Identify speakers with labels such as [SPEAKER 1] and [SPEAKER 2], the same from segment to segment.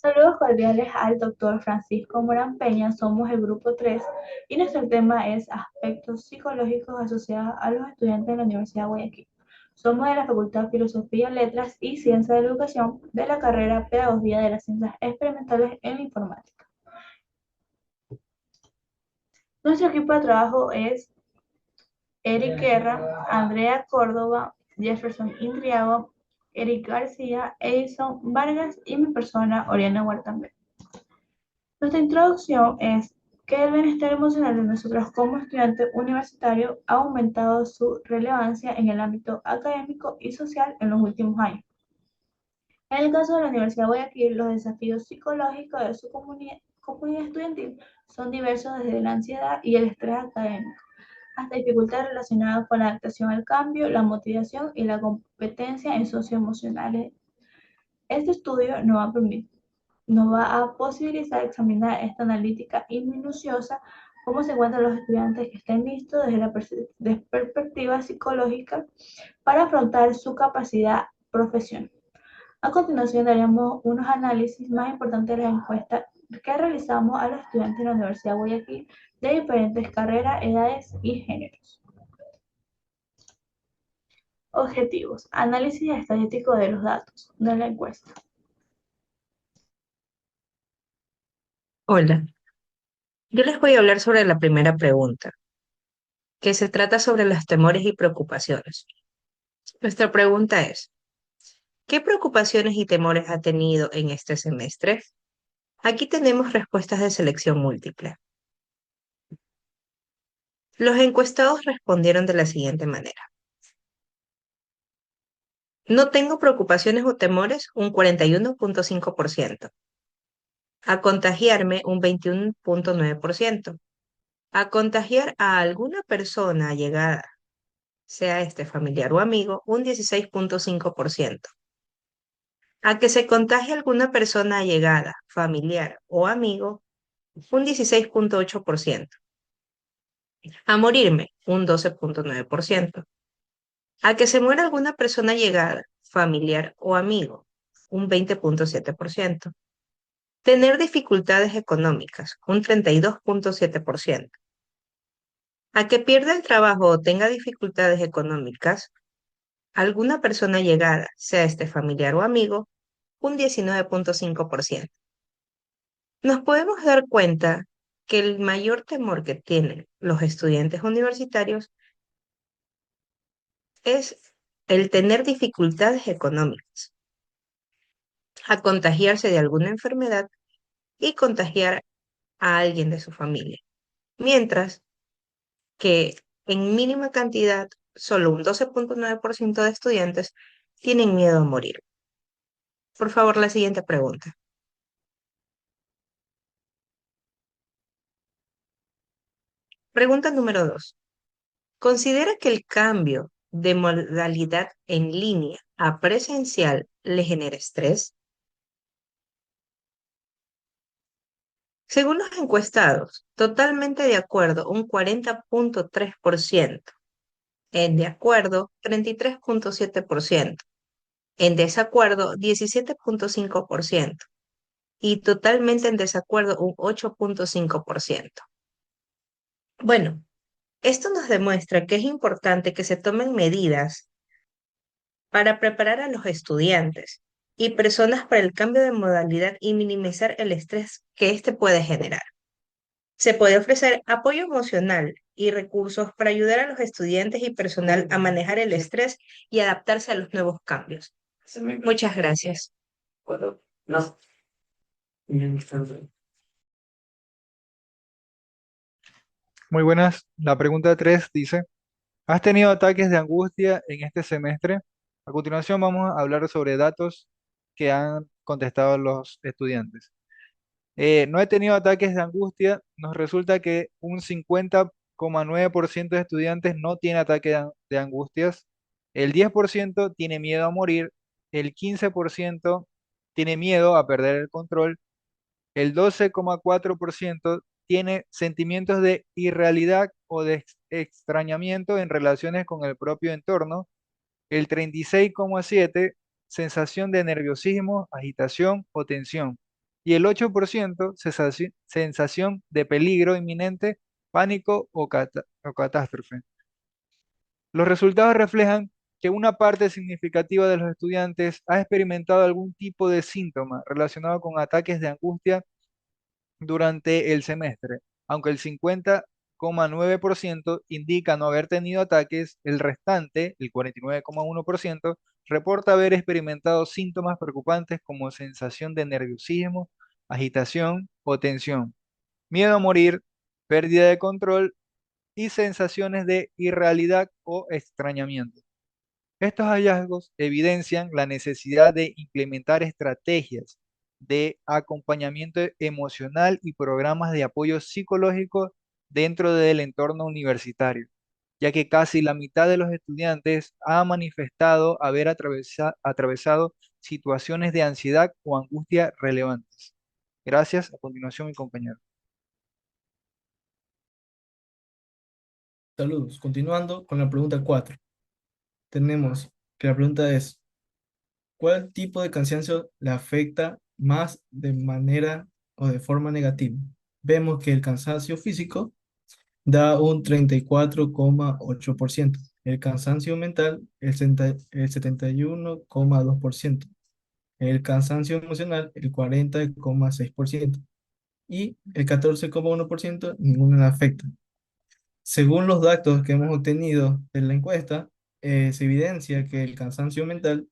[SPEAKER 1] Saludos cordiales al doctor Francisco Morán Peña, somos el grupo 3 y nuestro tema es aspectos psicológicos asociados a los estudiantes de la Universidad de Guayaquil. Somos de la Facultad de Filosofía, Letras y Ciencia de la Educación de la carrera Pedagogía de las Ciencias Experimentales en la Informática. Nuestro equipo de trabajo es Eric Guerra, Andrea Córdoba, Jefferson Indriago, Eric García, Edison Vargas y mi persona, Oriana Huertambe. Nuestra introducción es que el bienestar emocional de nosotros como estudiantes universitarios ha aumentado su relevancia en el ámbito académico y social en los últimos años. En el caso de la Universidad de Guayaquil, los desafíos psicológicos de su comunidad estudiantil son diversos desde la ansiedad y el estrés académico hasta dificultades relacionadas con la adaptación al cambio, la motivación y la competencia en socioemocionales. Este estudio nos va a posibilitar examinar esta analítica y minuciosa cómo se encuentran los estudiantes que estén listos desde la perspectiva psicológica para afrontar su capacidad profesional. A continuación daremos unos análisis más importantes de las encuestas que realizamos a los estudiantes de la Universidad de Guayaquil de diferentes carreras, edades y géneros. Objetivos. Análisis estadístico de los datos de la encuesta.
[SPEAKER 2] Hola, yo les voy a hablar sobre la primera pregunta, que se trata sobre los temores y preocupaciones. Nuestra pregunta es, ¿qué preocupaciones y temores ha tenido en este semestre? Aquí tenemos respuestas de selección múltiple. Los encuestados respondieron de la siguiente manera. No tengo preocupaciones o temores, un 41,5%. A contagiarme, un 21,9%. A contagiar a alguna persona allegada, sea este familiar o amigo, un 16,5%. A que se contagie alguna persona allegada, familiar o amigo, un 16,8%. A morirme, un 12,9%. A que se muera alguna persona allegada, familiar o amigo, un 20,7%. Tener dificultades económicas, un 32,7%. A que pierda el trabajo o tenga dificultades económicas, alguna persona allegada, sea este familiar o amigo, un 19,5%. Nos podemos dar cuenta que el mayor temor que tienen los estudiantes universitarios es el tener dificultades económicas, a contagiarse de alguna enfermedad y contagiar a alguien de su familia. Mientras que en mínima cantidad, solo un 12,9% de estudiantes tienen miedo a morir. Por favor, la siguiente pregunta. Pregunta número 2. ¿Considera que el cambio de modalidad en línea a presencial le genera estrés? Según los encuestados, totalmente de acuerdo un 40,3%, en de acuerdo 33,7%, en desacuerdo 17,5% y totalmente en desacuerdo un 8,5%. Bueno, esto nos demuestra que es importante que se tomen medidas para preparar a los estudiantes y personas para el cambio de modalidad y minimizar el estrés que éste puede generar. Se puede ofrecer apoyo emocional y recursos para ayudar a los estudiantes y personal a manejar el estrés y adaptarse a los nuevos cambios. Muchas gracias. No.
[SPEAKER 3] Muy buenas. La pregunta 3 dice, ¿has tenido ataques de angustia en este semestre? A continuación vamos a hablar sobre datos que han contestado los estudiantes. No he tenido ataques de angustia. Nos resulta que un 50,9% de estudiantes no tiene ataques de angustias. El 10% tiene miedo a morir. El 15% tiene miedo a perder el control. El 12,4% tiene sentimientos de irrealidad o de extrañamiento en relaciones con el propio entorno. El 36,7% sensación de nerviosismo, agitación o tensión. y el 8% sensación de peligro inminente, pánico o catástrofe. Los resultados reflejan que una parte significativa de los estudiantes ha experimentado algún tipo de síntoma relacionado con ataques de angustia durante el semestre. Aunque el 50,9% indica no haber tenido ataques, el restante, el 49,1%, reporta haber experimentado síntomas preocupantes como sensación de nerviosismo, agitación o tensión, miedo a morir, pérdida de control y sensaciones de irrealidad o extrañamiento. Estos hallazgos evidencian la necesidad de implementar estrategias de acompañamiento emocional y programas de apoyo psicológico dentro del entorno universitario, ya que casi la mitad de los estudiantes ha manifestado haber atravesado situaciones de ansiedad o angustia relevantes. Gracias. A continuación, mi compañero.
[SPEAKER 4] Saludos. Continuando con la pregunta 4. Tenemos que la pregunta es, ¿cuál tipo de cansancio le afecta más de manera o de forma negativa? Vemos que el cansancio físico da un 34,8%. El cansancio mental, el 71,2%. El cansancio emocional, el 40,6%. Y el 14,1% ninguno le afecta. Según los datos que hemos obtenido de la encuesta, se evidencia que el cansancio mental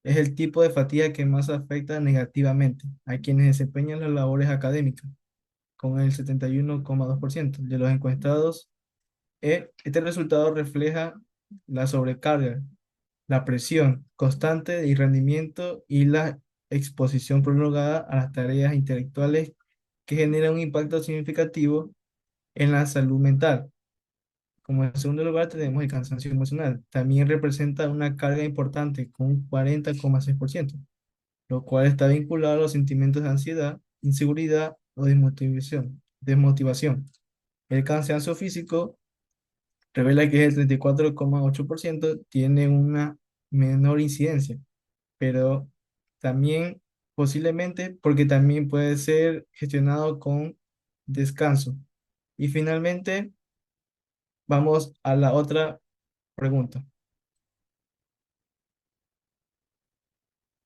[SPEAKER 4] es el tipo de fatiga que más afecta negativamente a quienes desempeñan las labores académicas, con el 71,2% de los encuestados. Este resultado refleja la sobrecarga, la presión constante y rendimiento y la exposición prolongada a las tareas intelectuales que generan un impacto significativo en la salud mental. Como en segundo lugar tenemos el cansancio emocional. También representa una carga importante con un 40,6%, lo cual está vinculado a los sentimientos de ansiedad, inseguridad o desmotivación. El cansancio físico revela que el 34,8% tiene una menor incidencia, pero también posiblemente porque también puede ser gestionado con descanso. Y finalmente vamos a la otra pregunta.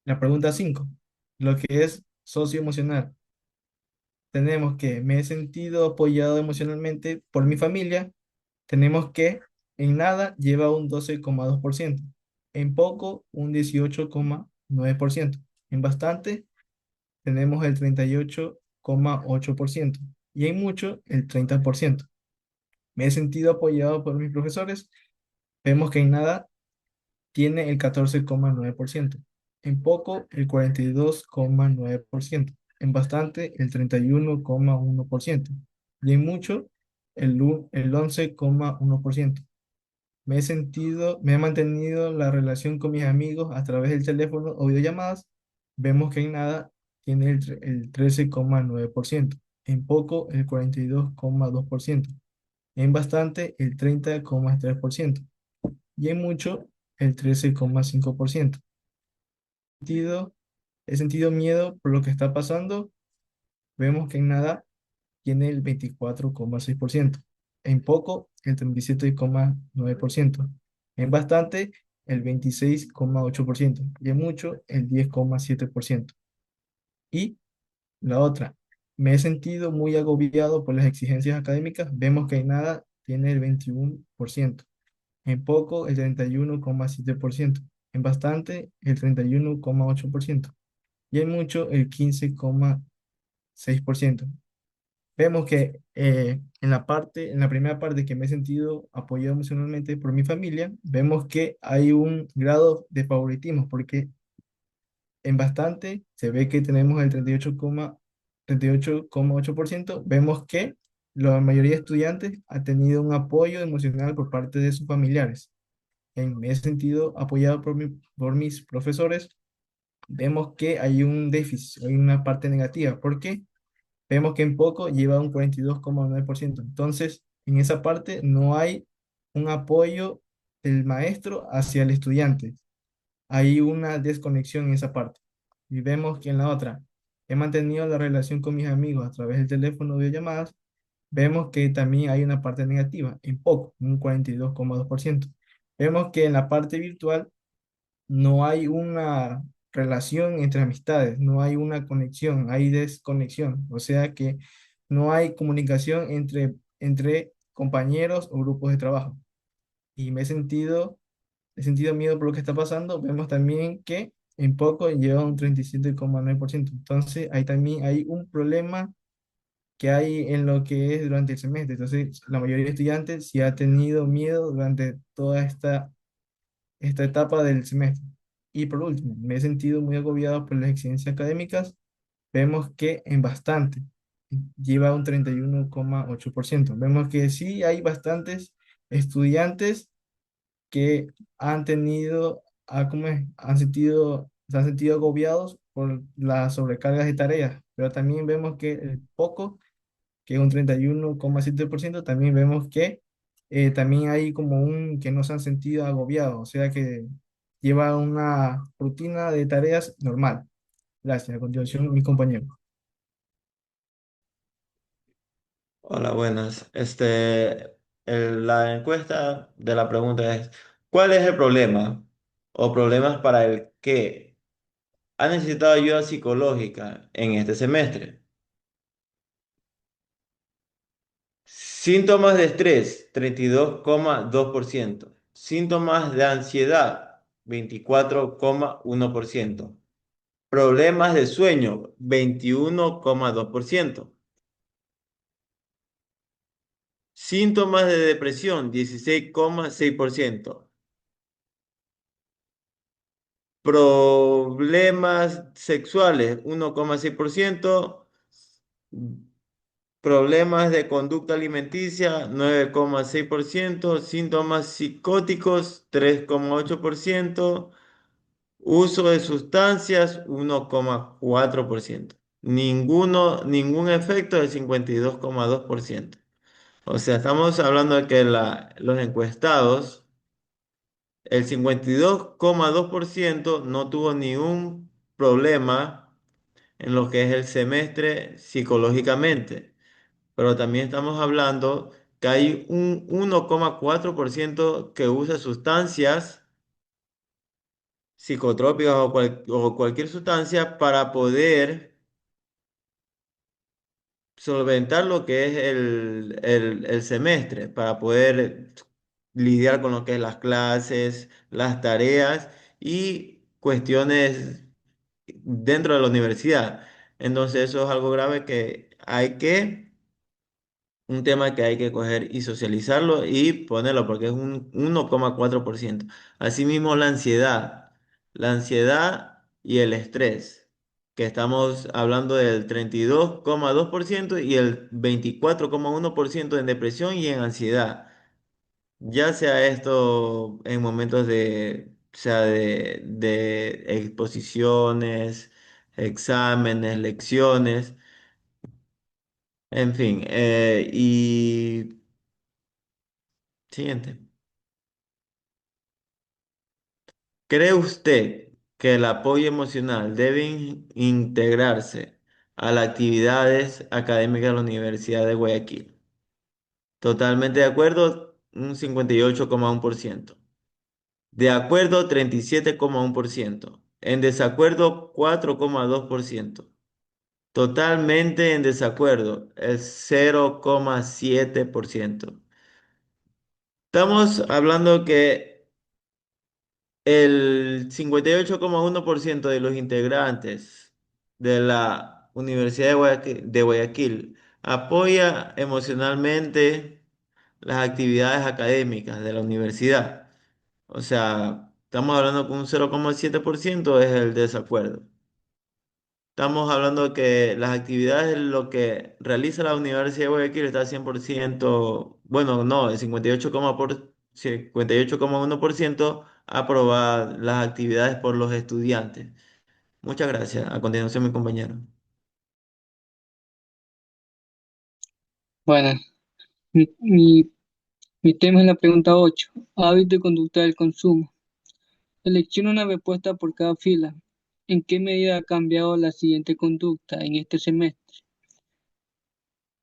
[SPEAKER 4] La pregunta 5, lo que es socioemocional. Tenemos que me he sentido apoyado emocionalmente por mi familia. Tenemos que en nada lleva un 12,2%, en poco un 18,9%, en bastante tenemos el 38,8% y en mucho el 30%. Me he sentido apoyado por mis profesores. Vemos que en nada tiene el 14,9%, en poco el 42,9%, en bastante el 31,1% y en mucho el 11,1%. Me he mantenido la relación con mis amigos a través del teléfono o videollamadas. Vemos que en nada tiene el 13,9%, en poco el 42,2%, en bastante el 30,3% y en mucho el 13,5%. Sentido, He sentido miedo por lo que está pasando. Vemos que en nada tiene el 24,6%, en poco el 37,9%, en bastante el 26,8% y en mucho el 10,7%. Y la otra, me he sentido muy agobiado por las exigencias académicas. Vemos que en nada tiene el 21%, en poco el 31,7%, en bastante el 31,8% y en mucho el 15,6%. Vemos que en la primera parte que me he sentido apoyado emocionalmente por mi familia, vemos que hay un grado de favoritismo, porque en bastante se ve que tenemos el 38,8%. Vemos que la mayoría de estudiantes ha tenido un apoyo emocional por parte de sus familiares. En ese sentido, apoyado por mis profesores, vemos que hay un déficit, hay una parte negativa. ¿Por qué? Vemos que en poco lleva un 42,9%. Entonces, en esa parte no hay un apoyo del maestro hacia el estudiante. Hay una desconexión en esa parte. Y vemos que en la otra, he mantenido la relación con mis amigos a través del teléfono o videollamadas, vemos que también hay una parte negativa, en poco, un 42,2%. Vemos que en la parte virtual no hay una relación entre amistades, no hay una conexión, hay desconexión, o sea que no hay comunicación entre compañeros o grupos de trabajo. Y he sentido miedo por lo que está pasando. Vemos también que en poco lleva un 37,9%. Entonces, ahí también hay un problema que hay en lo que es durante el semestre. Entonces, la mayoría de estudiantes sí ha tenido miedo durante toda esta etapa del semestre. Y por último, me he sentido muy agobiado por las exigencias académicas. Vemos que en bastante lleva un 31,8%. Vemos que sí hay bastantes estudiantes que han tenido, ¿cómo es? Se han sentido agobiados por las sobrecargas de tareas, pero también vemos que el poco, que es un 31,7%, también vemos que también hay como que no se han sentido agobiados, o sea que lleva una rutina de tareas normal. Gracias. A continuación, mi compañero.
[SPEAKER 5] Hola, buenas. La encuesta de la pregunta es, ¿cuál es el problema o problemas para el que ha necesitado ayuda psicológica en este semestre? Síntomas de estrés, 32,2%. Síntomas de ansiedad, 24,1%. Problemas de sueño, 21,2%. Síntomas de depresión, 16,6%. Problemas sexuales, 1,6%. Problemas de conducta alimenticia, 9,6%. Síntomas psicóticos, 3,8%. Uso de sustancias, 1,4%. Ningún efecto del 52,2%. O sea, estamos hablando de que los encuestados, el 52,2% no tuvo ningún problema en lo que es el semestre psicológicamente, pero también estamos hablando que hay un 1,4% que usa sustancias psicotrópicas o cualquier sustancia para poder solventar lo que es el semestre, para poder lidiar con lo que es las clases, las tareas y cuestiones dentro de la universidad. Entonces eso es algo grave un tema que hay que coger y socializarlo y ponerlo porque es un 1,4%. Asimismo, la ansiedad y el estrés, que estamos hablando del 32,2% y el 24,1% en depresión y en ansiedad. Ya sea esto en momentos de exposiciones, exámenes, lecciones, en fin. Y siguiente. ¿Cree usted que el apoyo emocional debe integrarse a las actividades académicas de la Universidad de Guayaquil? Totalmente de acuerdo, un 58,1%. De acuerdo, 37,1%. En desacuerdo, 4,2%. Totalmente en desacuerdo, el 0,7%. Estamos hablando que el 58,1% de los integrantes de la Universidad de Guayaquil apoya emocionalmente las actividades académicas de la universidad. O sea, estamos hablando que un 0,7% es el desacuerdo. Estamos hablando que las actividades, lo que realiza la Universidad de Guayaquil está 100%, bueno, no, el 58,1% aprobada las actividades por los estudiantes. Muchas gracias. A continuación, mi compañero.
[SPEAKER 6] Bueno, mi, mi- mi tema es la pregunta 8. Hábito y conducta del consumo. Selecciona una respuesta por cada fila. ¿En qué medida ha cambiado la siguiente conducta en este semestre?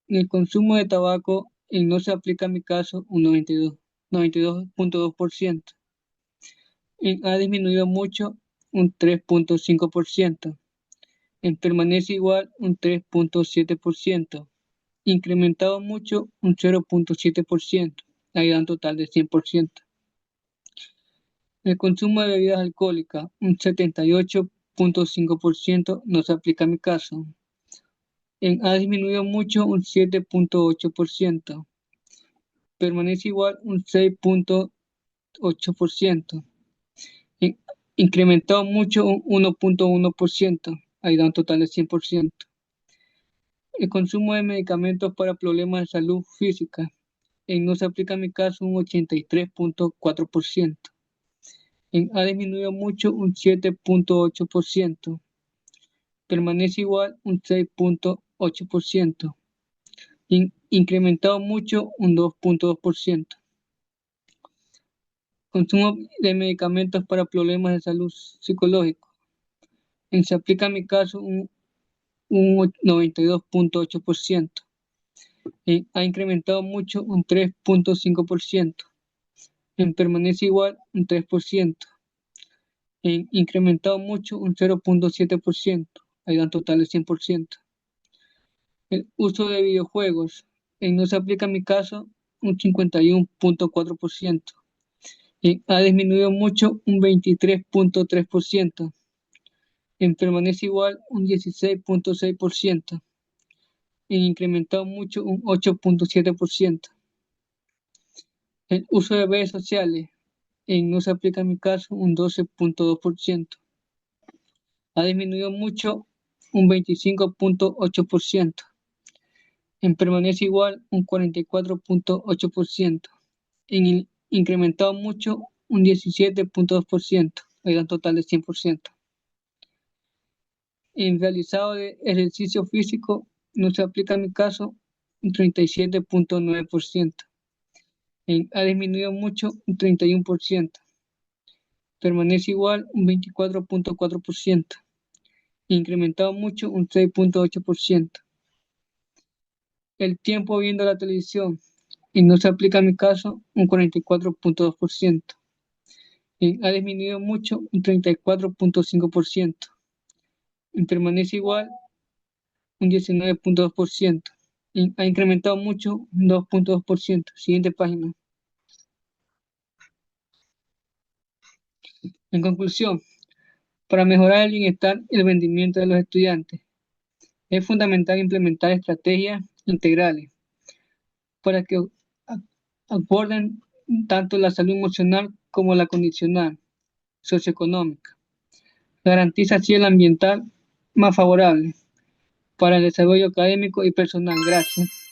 [SPEAKER 6] En el consumo de tabaco, en no se aplica a mi caso, un 92.2%. Ha disminuido mucho, un 3.5%. Permanece igual, un 3.7%. Incrementado mucho, un 0.7%. Ahí da un total de 100%. El consumo de bebidas alcohólicas, un 78.5%, no se aplica a mi caso. Ha disminuido mucho, un 7.8%. Permanece igual, un 6.8%. Incrementado mucho, un 1.1%. Ahí da un total de 100%. El consumo de medicamentos para problemas de salud física, no se aplica en mi caso, un 83.4%. Ha disminuido mucho, un 7.8%. Permanece igual, un 6.8%. Incrementado mucho, un 2.2%. Consumo de medicamentos para problemas de salud psicológicos. Se aplica en mi caso un 92.8%. Ha incrementado mucho, un 3.5%. Permanece igual, un 3%. Incrementado mucho, un 0.7%. Ahí da un total de 100%. El uso de videojuegos. No se aplica en mi caso, un 51.4%. Ha disminuido mucho, un 23.3%. Permanece igual, un 16.6%. Incrementado mucho, un 8.7%. El uso de redes sociales. No se aplica en mi caso, un 12.2%. Ha disminuido mucho, un 25.8%. Permanece igual, un 44.8%. Incrementado mucho, un 17.2%. Hay un total de 100%. Realizado de ejercicio físico, no se aplica en mi caso, un 37.9%. Ha disminuido mucho, un 31%. Permanece igual, un 24.4%. Incrementado mucho, un 6.8%. El tiempo viendo la televisión, no se aplica en mi caso, un 44.2%. Ha disminuido mucho, un 34.5%. Permanece igual, un 19.2%. Ha incrementado mucho, un 2.2%. Siguiente página. En conclusión, para mejorar el bienestar y el rendimiento de los estudiantes, es fundamental implementar estrategias integrales para que aborden tanto la salud emocional como la condicional, socioeconómica. Garantiza así el ambiental más favorable para el desarrollo académico y personal. Gracias.